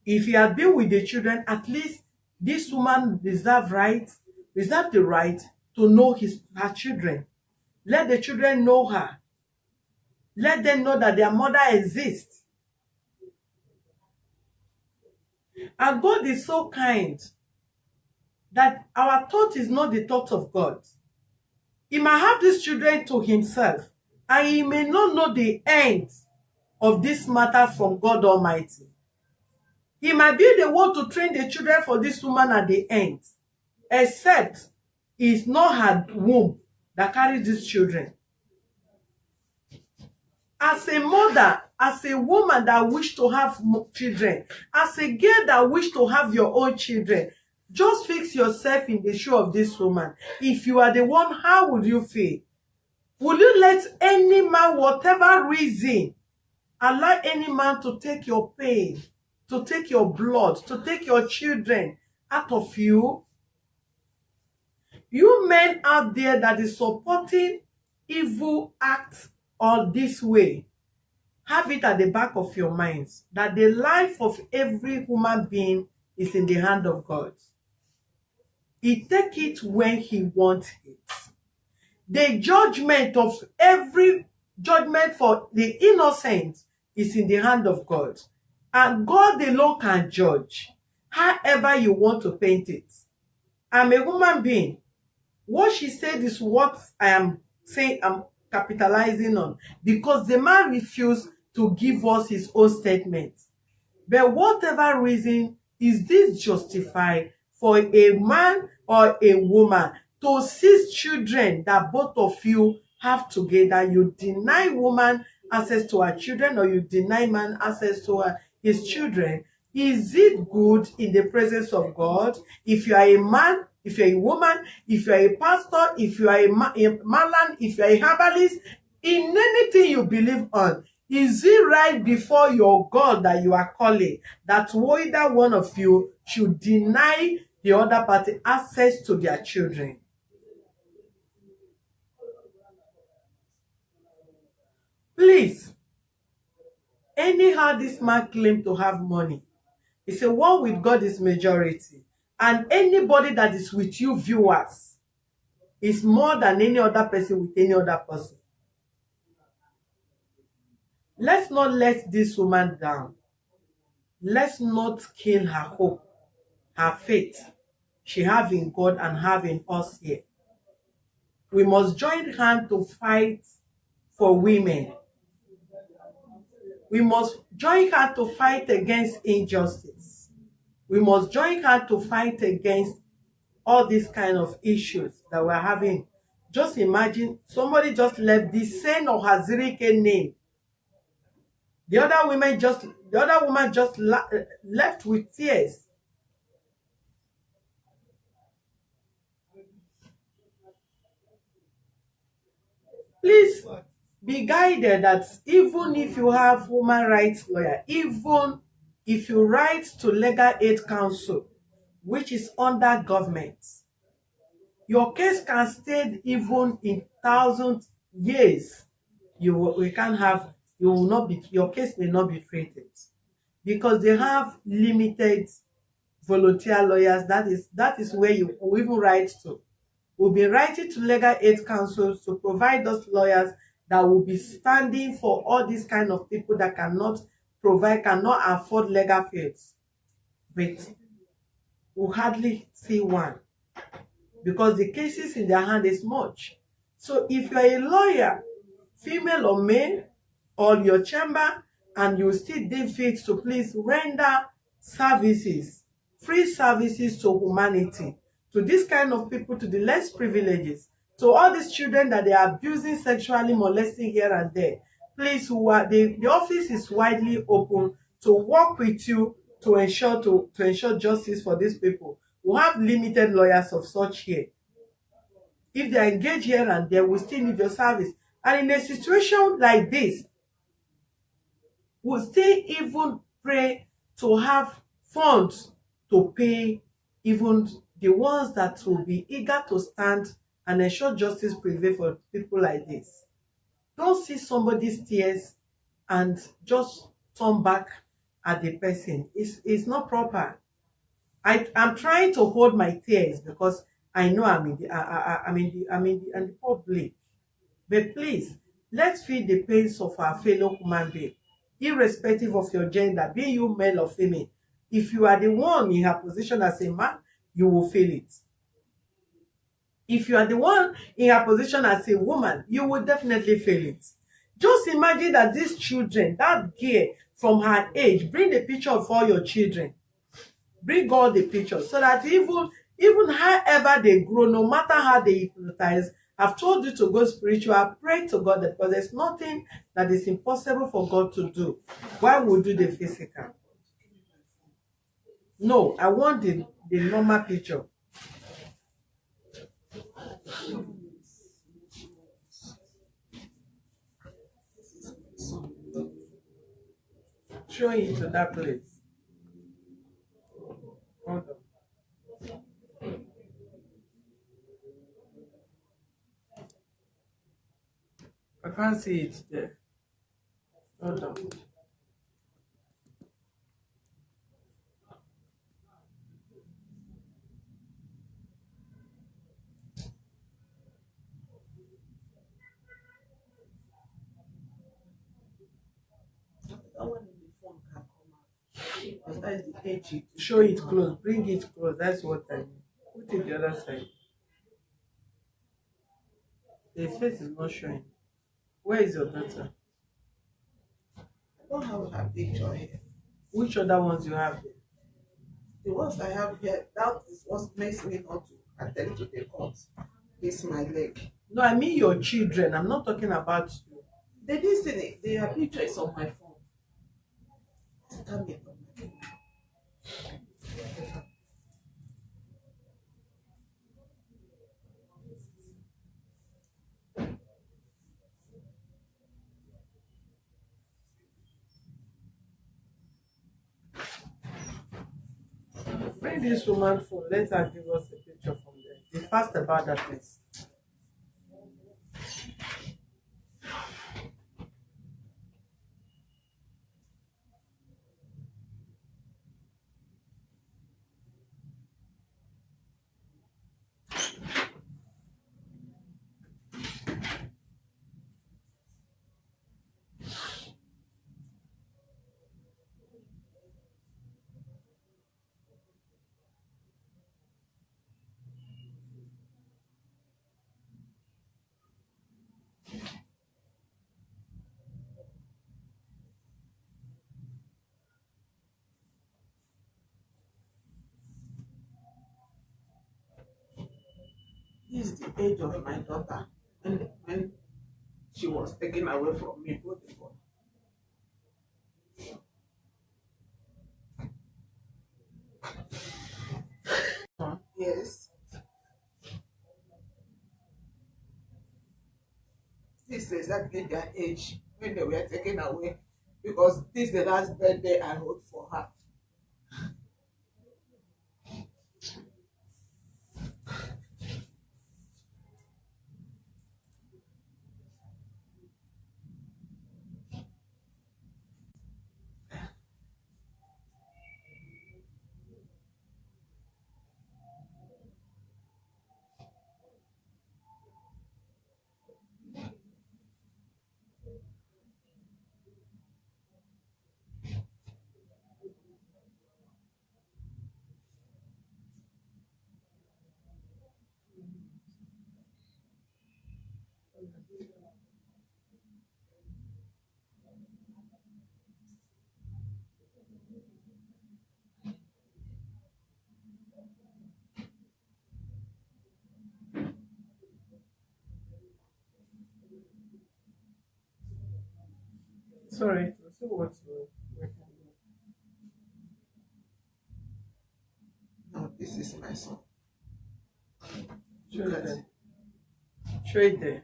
If he had been with the children, at least this woman deserve the right to know her children. Let the children know her. Let them know that their mother exists. And God is so kind that our thought is not the thought of God. He might have these children to himself, and he may not know the end of this matter from God Almighty. He might be the one to train the children for this woman at the end, except it's not her womb that carries these children. As a mother, as a woman that wish to have children, as a girl that wish to have your own children, just fix yourself in the shoe of this woman. If you are the one, how would you feel? Will you let any man, whatever reason, allow any man to take your pain, to take your blood, to take your children out of you? You men out there that is supporting evil acts all this way, have it at the back of your minds that the life of every human being is in the hand of God. He takes it when he wants it. The judgment of every judgment for the innocent is in the hand of God. And God alone can judge however you want to paint it. I'm a human being. What she said is what I am saying, I'm capitalizing on, because the man refused to give us his own statement. But whatever reason, is this justified for a man or a woman to seize children that both of you have together? You deny woman access to her children, or you deny man access to his children. Is it good in the presence of God? If you are a man, if you're a woman, if you're a pastor, if you are a malan, if you're a herbalist, in anything you believe on, is it right before your God that you are calling that either one of you should deny the other party access to their children? Please, Anyhow, this man claimed to have money. He said, one with God is majority. And anybody that is with you, viewers, is more than any other person with any other person. Let's not let this woman down. Let's not kill her hope, her faith she have in God and have in us here. We must join hands to fight for women. We must join hands to fight against injustice. We must join hands to fight against all these kind of issues that we're having. Just imagine somebody just left the same Ohazirike name. The other woman just left with tears. Please be guided that even if you have human rights lawyer, even if you write to Legal Aid Council, which is under government, your case can stay even in 1,000 years. Your case may not be treated because they have limited volunteer lawyers. That is where you will even write to. We'll be writing to Legal Aid Councils to provide those lawyers that will be standing for all these kind of people that cannot afford legal fees. But we hardly see one because the cases in their hand is much. So if you're a lawyer, female or male, or your chamber, and you still deem fit to please render services, free services to humanity, to this kind of people, to the less privileges, to all these children that they are abusing, sexually molesting here and there, please, the office is widely open to work with you to ensure justice for these people. We have limited lawyers of such here. If they are engaged here and there, we still need your service. And in a situation like this, we'll still even pray to have funds to pay even the ones that will be eager to stand and ensure justice prevail for people like this. Don't see somebody's tears and just turn back at the person. It's not proper. I'm trying to hold my tears because I know I'm in the public. But please, let's feel the pains of our fellow human being, irrespective of your gender, be you male or female. If you are the one in her position as a man, you will feel it. If you are the one in her position as a woman, you will definitely feel it. Just imagine that these children, that girl from her age, bring the picture of all your children. Bring all the pictures so that even however they grow, no matter how they hypnotize, I've told you to go spiritual, pray to God, because there's nothing that is impossible for God to do. Why would do the physical? No, I want the normal picture. Show it to that place. Hold on. I can't see it there. Hold on. That is the edge. Show it close. Bring it close. That's what I mean. Put it the other side. The face is not showing. Where is your daughter? I don't have her picture here. Which other ones you have there? The ones I have here, that is what makes me not to attend to the court. This my leg. No, I mean your children. I'm not talking about you. They didn't see it. Their picture is on my phone. Stand it on my phone. Bring this woman phone. Let her give us a picture from there. Be fast about that, please. This is the age of my daughter when she was taken away from me. Both of them. Yes. This is exactly their age when they were taken away, because this is the last birthday I hold for her. Sorry, to see what we can do. No, this is my son. Show Look it at there. it. Show it there.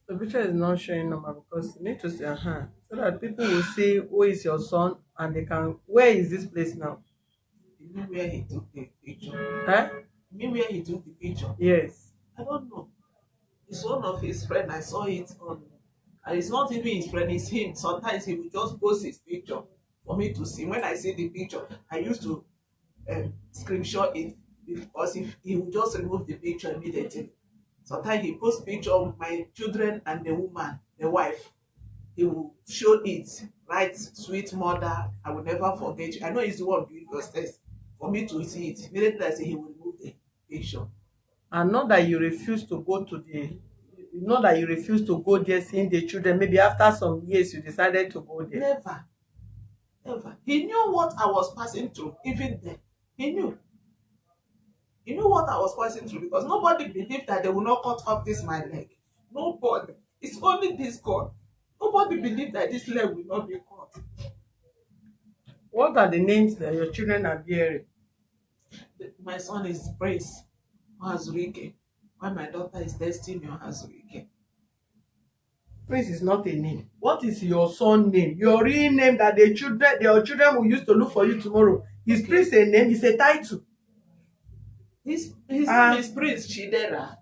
The picture is not showing normal because you need to see so that people will see who is your son and they can. Where is this place now? You know where he took the picture? Huh? You mean where he took the picture? Yes. I don't know. It's one of his friends. I saw it on, and it's not even his friend, it's him. Sometimes he will just post his picture for me to see. When I see the picture, I used to screenshot it, because if he will just remove the picture immediately. Sometimes he posts picture of my children and the woman, the wife. He will show it, right? Sweet mother, I will never forget you. I know he's the one doing those tests for me to see it. Immediately I say he will remove the picture. And not that you refuse to go to the. Not that you refuse to go there seeing the children. Maybe after some years you decided to go there. Never. Never. He knew what I was passing through, even then. He knew. He knew what I was passing through, because nobody believed that they will not cut off this my leg. Nobody. It's only this God. Nobody believed that this leg will not be cut. What are the names that your children are bearing? My son is Praise Ohazurike, while my daughter is Destiny Ohazurike. Prince is not a name. What is your son name? Your real name that your children will use to look for you tomorrow. Is Okay. Prince a name? It's a title. His name is Prince Chidera.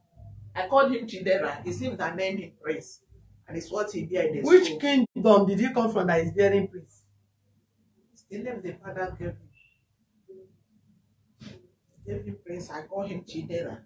I called him Chidera. It's him that named him Prince. And it's what he bear in the Which school. kingdom did he come from that is bearing Prince? It's the name the father gave him. He gave him Prince. I call him Chidera.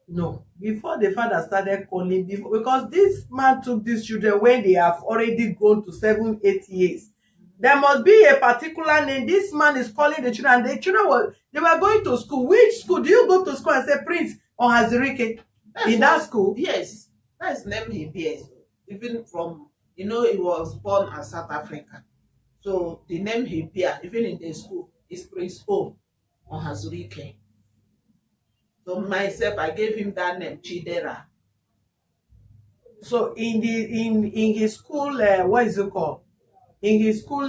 No. Before the father started calling, because this man took these children when they have already grown to 7, 8 years. There must be a particular name. This man is calling the children, and the children they were going to school. Which school? Do you go to school and say Prince or Hazirike in that school? Yes. That's the name he bears. Even from, he was born in South Africa. So the name he bears, even in the school, is Prince O Ohazurike. So myself, I gave him that name, Chidera. So in his school, what is it called? In his school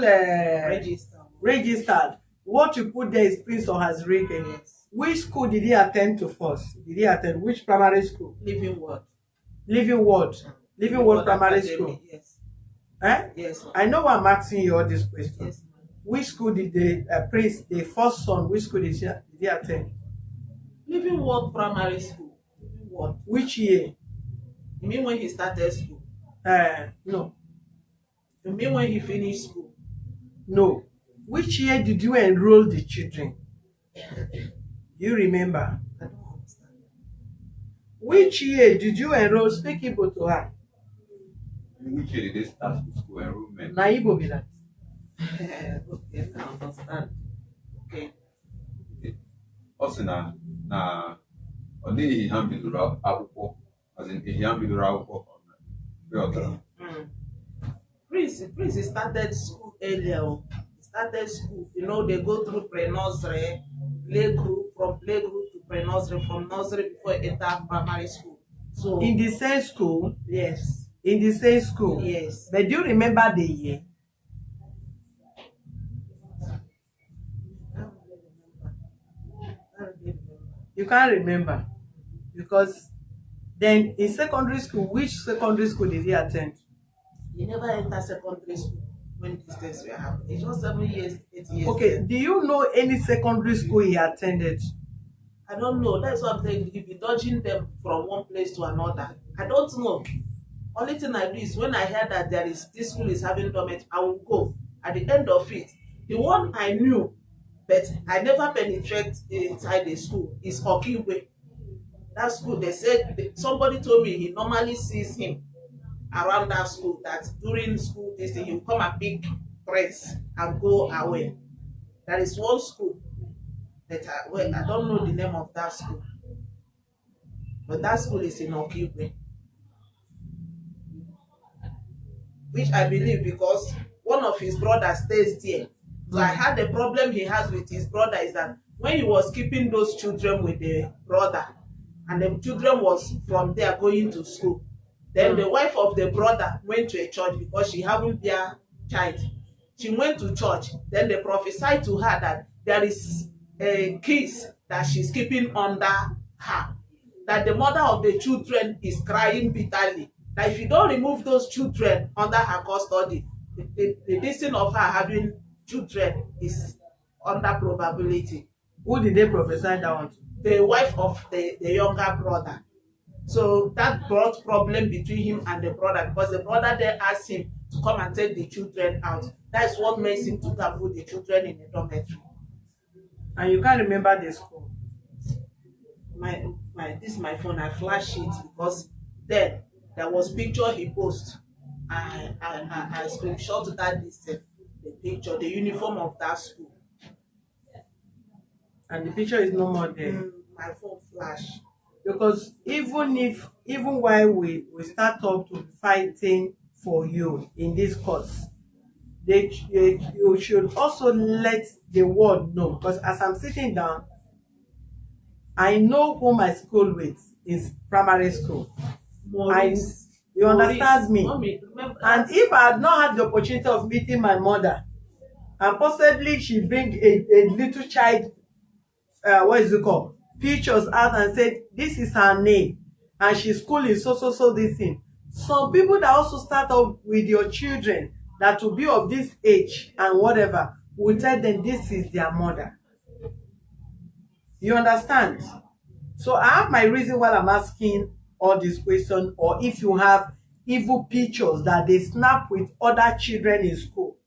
registered, what you put there is Prince or Hazirike. Yes. Which school did he attend to first? Did he attend which primary school? Living Word. Living Word. Living Word Primary Academy. School. Yes. Eh? Yes, ma'am. I know why I'm asking you all these questions. Yes, ma'am. Which school did the Prince, the first son, which school did he attend? Living Word Primary School. Living Word. Which year? You mean when he started school? No. You mean when he finished school? No. Which year did you enroll the children? You remember? I don't understand. Which year did you enroll? Speak Igbo to her. Which year did they start school enrollment? Na Igbo be that. Okay, I understand. Okay. Ọ sị na ọ dịghị ihe ha bidoro akwụkwọ, ihe ha bidoro akwụkwọ Prince started school earlier. He started school. You know, they go through pre-nursery, play group, from play group to pre-nursery, from nursery before they enter primary school. So In the same school? yes. In the same school? Yes. But do you remember the year? You can't remember. Because then in secondary school, which secondary school did he attend? He never entered secondary school when these things were happening. It's just 7 years, 8 years. Okay, do you know any secondary school he attended? I don't know. That's what I'm saying. He'll be dodging them from one place to another. I don't know. Only thing I do is when I hear that this school is having dormant, I will go. At the end of it, the one I knew, but I never penetrate inside the school, is Okiwe. That school, they said, somebody told me he normally sees him around that school, that during school this thing, he'll come and pick friends and go away. There is one school that I don't know the name of that school, but that school is in Okiwe, which I believe because one of his brothers stays there. So I had the problem he has with his brother is that when he was keeping those children with the brother, and the children was from there going to school, then the wife of the brother went to a church because she having their child. She went to church. Then they prophesied to her that there is a kiss that she's keeping under her, that the mother of the children is crying bitterly, that if you don't remove those children under her custody, the destiny of her having children is under probability. Who did they prophesy that one to? The wife of the younger brother. So that brought problem between him and the brother because the brother then asked him to come and take the children out. That's what makes him to come put the children in the dormitory. And you can't remember the school? This is my phone. I flash it because then there was picture he posted. I screenshot that the picture, the uniform of that school. And the picture is no more there. My phone flash. Because even while we start up to fighting for you in this cause, you should also let the world know. Because as I'm sitting down, I know who my school with is primary school. You understand me? Mommy, and if I had not had the opportunity of meeting my mother, and possibly she bring a little child, what is it called, pictures out and said this is her name and she's school is so this thing. Some people that also start up with your children that will be of this age and whatever will tell them this is their mother. You understand? So I have my reason why I'm asking all these questions, or if you have evil pictures that they snap with other children in school.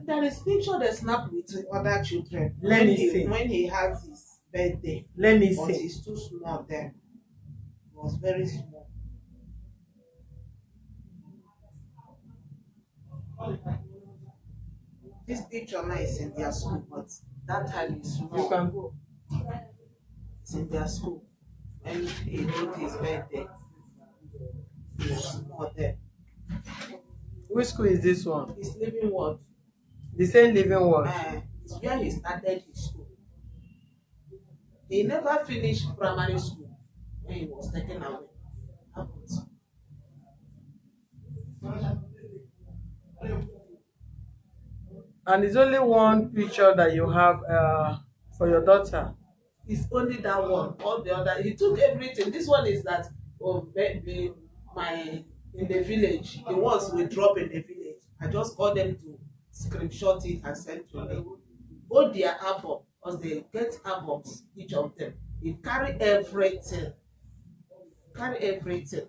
There is picture they snap with other children. Let me see. When he has his birthday. Let me but see. It's too small then. It was very small. This picture now is in their school, but that time is small. You can go. It's in their school. When he did his birthday, it was small then. Which school is this one? It's Living Word. The same Living Word. It's where he started his school. He never finished primary school when he was taken away. And it's only one picture that you have for your daughter. It's only that one. All the other, he took everything. This one is that in the village. The ones we drop in the village. I just call them to screenshot it and send to me. Both their album, because they get albums, each of them. They carry everything. Carry everything.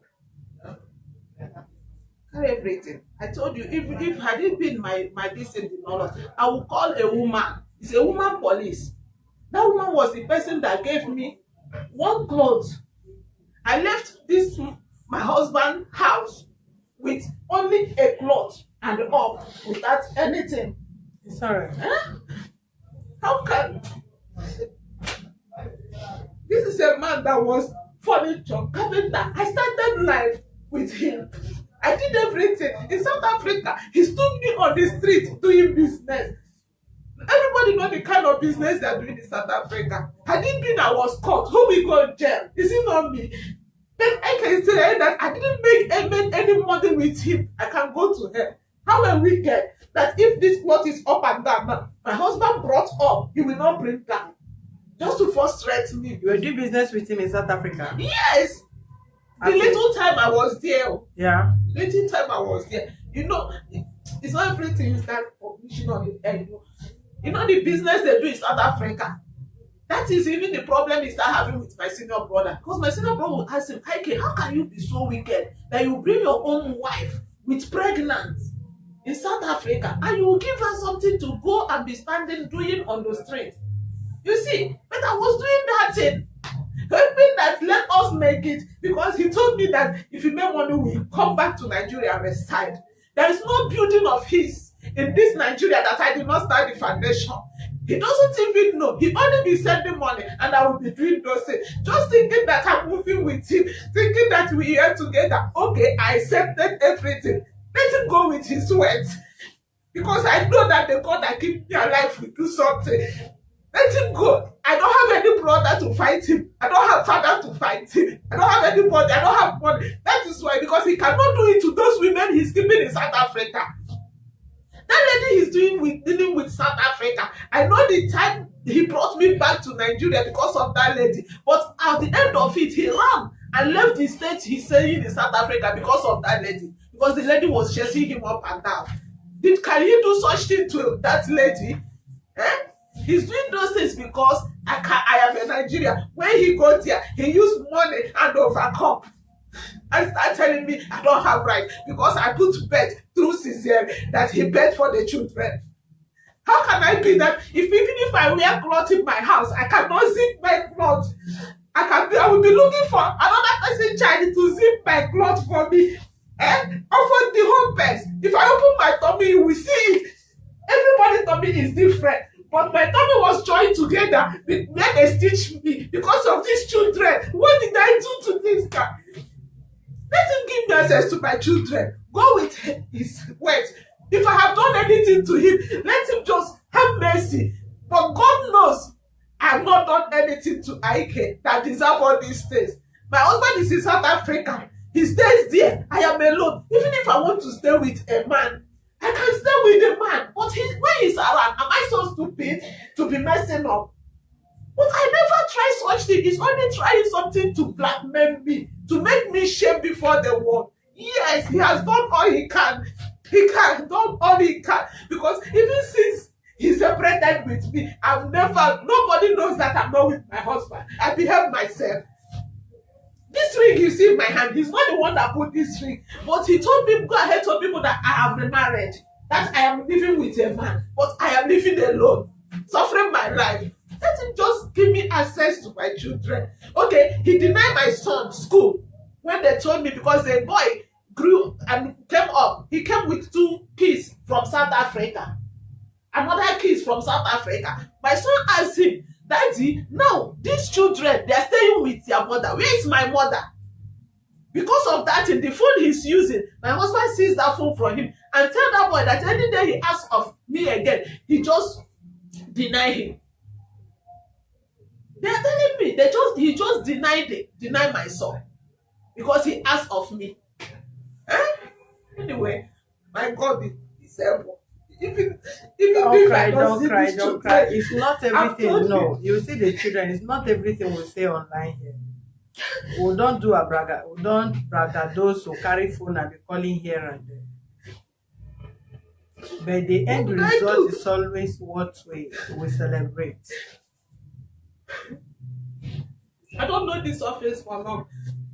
carry everything. I told you, if had it been my this in the knowledge, I would call a woman. It's a woman police. That woman was the person that gave me one clothes. I left this my husband house with only a cloth and up without anything. It's alright. Huh? How can this is a man that was furniture carpenter? I started life with him. I did everything in South Africa. He stood me on the street doing business. Everybody know the kind of business they are doing in South Africa. Had it been I was caught, who will go in jail? Is it not me? But I can say that I didn't make any money with him. I can go to hell. How a wicked that if this plot is up and down, now, my husband brought up, he will not bring down. Just to frustrate me. You were doing business with him in South Africa? Yes. The little time I was there. Yeah. Little time I was there. You know, it's not everything you start publishing on the air. You know the business they do in South Africa. That is even the problem he start having with my senior brother. Because my senior brother will ask him, Ike, how can you be so wicked that you bring your own wife with pregnant in South Africa and you will give her something to go and be standing doing on the street? You see, but I was doing that thing. Hoping that let us make it, because he told me that if he make money, we come back to Nigeria and reside. There is no building of his in this Nigeria that I did not start the foundation. He doesn't even know. He only be sending money and I will be doing those things. Just thinking that I'm moving with him, thinking that we are together. Okay, I accepted everything. Let him go with his sweat. Because I know that the God that keeps me alive will do something. Let him go. I don't have any brother to fight him. I don't have father to fight him. I don't have anybody. I don't have money. That is why, because he cannot do it to those women he's keeping in South Africa. That lady he's dealing with South Africa. I know the time he brought me back to Nigeria because of that lady. But at the end of it, he ran and left the state he's staying in South Africa because of that lady. Because the lady was chasing him up and down. Can he do such thing to that lady? Eh? He's doing those things because I am a Nigerian. When he got here, he used money and overcome. And start telling me I don't have right because I put bet through cesarean that he bet for the children. How can I be that even if I wear clothes in my house, I cannot zip my clothes? I will be looking for another person child to zip my clothes for me. And offer the whole best. If I open my tummy, you will see it. Everybody's tummy is different. But my tummy was joined together with where they stitched me because of these children. What did I do to this guy? Let him give me access to my children. Go with his words. If I have done anything to him, let him just have mercy. But God knows I have not done anything to Ike that deserve all these things. My husband is in South Africa. He stays there. I am alone. Even if I want to stay with a man, I can stay with a man. But when he's around, am I so stupid to be messing up? But I never try such thing. He's only trying something to blackmail me, to make me shame before the world. Yes, he has done all he can. He can done all he can. Because even since he separated with me, nobody knows that I'm not with my husband. I behave myself. This ring you see in my hand, he's not the one that put this ring. But he told me, go ahead, told people that I have remarried. That I am living with a man. But I am living alone, suffering my life. Let him just give me access to my children. Okay, he denied my son school when they told me because the boy grew and came up. He came with 2 kids from South Africa. Another kids from South Africa. My son asked him, Daddy, now these children, they are staying with their mother. Where is my mother? Because of that, in the phone he's using, my husband sees that phone from him and tell that boy that any day he asks of me again, he just deny him. They are telling me he just denied my son because he asked of me. Anyway, my God is able. Even don't cry. It's not everything. No, you see the children. It's not everything we say online here. We don't do a braga. We don't braggadoce who carry phone and be calling here and there. But the end result is always what we celebrate. I don't know this office for long.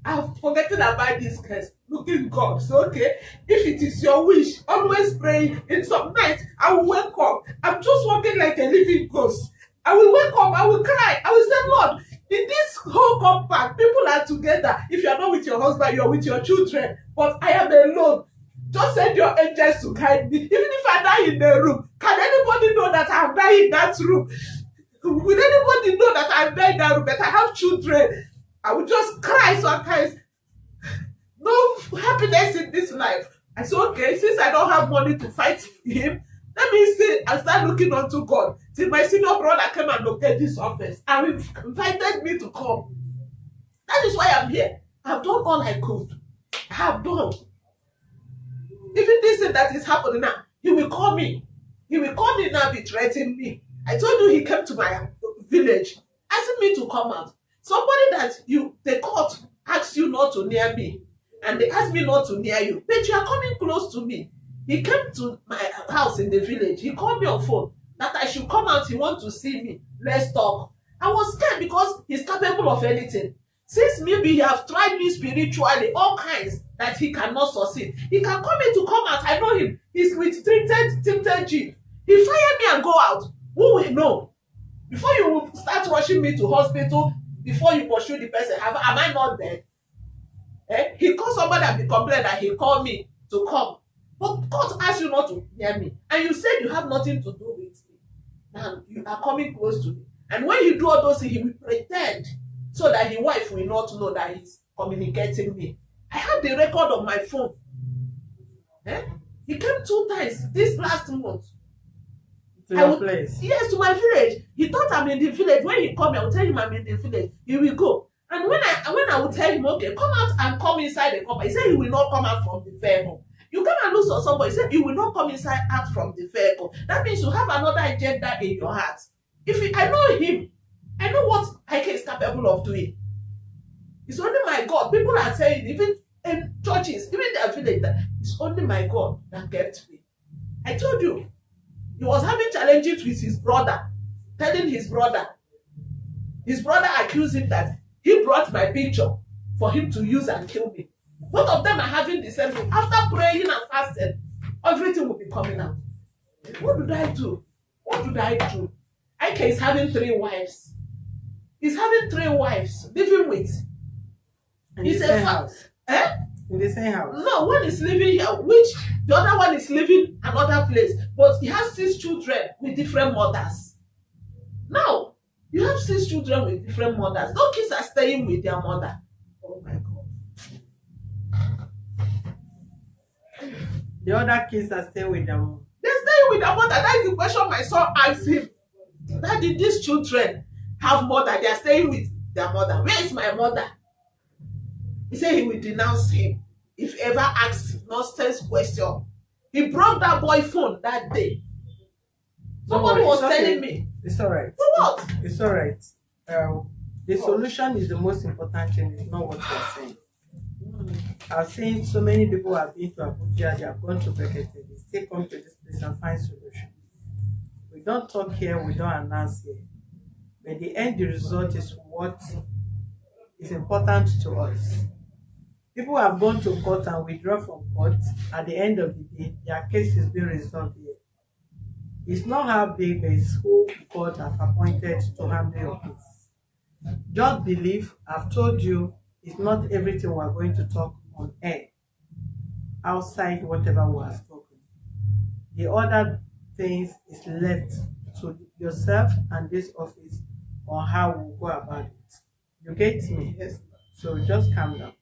I've forgotten about this case. Looking God. So okay, if it is your wish, always pray. In some nights, I will wake up. I'm just walking like a living ghost. I will wake up, I will cry, I will say, Lord, in this whole compound, people are together. If you are not with your husband, you are with your children. But I am alone. Just send your angels to guide me. Even if I die in the room, can anybody know that I'm dying in that room? Will anybody know that I'm dying in that room? That I have children? I will just cry sometimes. No happiness in this life. I said, okay, since I don't have money to fight him, let me see and start looking unto God. Till my senior brother came and located this office and invited me to come. That is why I'm here. I've done all I could. I have done. Even this thing that is happening now, he will call me. He will call me now, be threatening me. I told you he came to my village, asking me to come out. Somebody that the court asked you not to near me, and they asked me not to near you, but you are coming close to me. He came to my house in the village. He called me on phone that I should come out. He wants to see me. Let's talk. I was scared because he's capable of anything. Since maybe he have tried me spiritually, all kinds, that he cannot succeed. He can come in to come out. I know him. He's with tinted G. He fire me and go out. Who will know? Before you will start rushing me to hospital, before you pursue the person, am I not dead? He called somebody and be complained that he called me to come. But God asked you not to hear me. And you said you have nothing to do with me. Now you are coming close to me. And when you do all those things, he will pretend so that his wife will not know that he's communicating me. I have the record of my phone. He came 2 times this last month. To your place? Yes, to my village. He thought I'm in the village. When he come, I will tell him I'm in the village. He will go. And when I will tell him, okay, come out and come inside the compound, he said he will not come out from the vehicle. You come and look for somebody, he said you will not come inside out from the vehicle. That means you have another agenda in your heart. I know him, I know what Ike is capable of doing. It's only my God. People are saying, even in churches, even their village, that it's only my God that kept me. I told you, he was having challenges with his brother, telling his brother accused him that he brought my picture for him to use and kill me. Both of them are having the same thing. After praying and fasting, everything will be coming out. What did I do? What did I do? Ike is having 3 wives. He's having 3 wives, living with. In the same house? In the same house? No, one is living here, which the other one is living another place. But he has 6 children with different mothers. Now, you have 6 children with different mothers. Those kids are staying with their mother. Oh my God. The other kids are staying with them. They're staying with their mother. That's the question my son asked him. Daddy, these children have mother. They are staying with their mother. Where is my mother? He said he will denounce him if ever asks nonsense question. He broke that boy phone that day. Somebody was telling me. It's all right. For what? It's all right. The solution is the most important thing. It's not what you're saying. I've seen so many people have been to Abuja, they have gone to Bekete, they still come to this place and find solution. We don't talk here, we don't announce here. But the end result is what is important to us. People have gone to court and withdraw from court. At the end of the day, their case is being resolved here. It's not how big, but it's who God have appointed to handle your case. Just believe, I've told you, it's not everything we're going to talk on air, outside whatever we have spoken. The other things is left to yourself and this office on how we'll go about it. You get me? Yes. So just calm down.